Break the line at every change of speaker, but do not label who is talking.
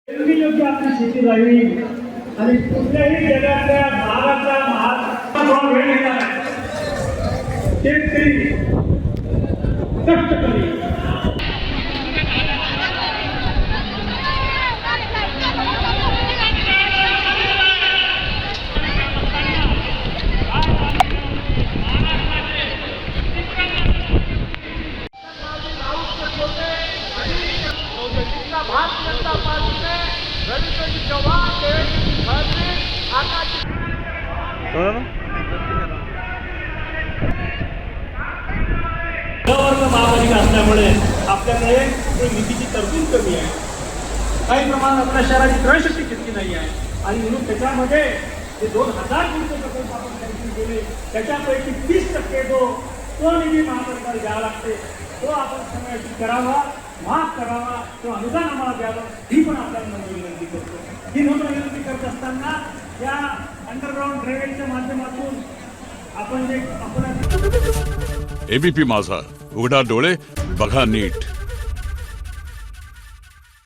योग्य आपली शेती राहील आणि कुठल्याही जगातल्या भागाचा महाराष्ट्र वेळ येणार आहे. शेतकरी कष्टकरी
भारतीय जनता पार्टी ने रविंद्र चौहान
वर्ग महापालिका असल्यामुळे आपल्याकडे निधीची तरतूद कमी आहे. काही प्रमाणात आपल्या शहराची क्रयशक्ती तितकी नाही आहे आणि म्हणून त्याच्यामध्ये जे 2000 कोटी प्रकल्प आपण सँक्शन केले त्याच्यापैकी 30% तो निधी महापालिकेला द्यावा लागते. तो आपण समयाची करावा, माफ करावा, तो अनुदान आम्हाला द्यावं ही पण आपल्याला विनंती करतो. ही नम्र विनंती करत असताना या अंडरग्राऊंड ड्रेनेजच्या माध्यमातून आपण जे आपण
एबीपी माझा, उघडा डोळे बघा नीट.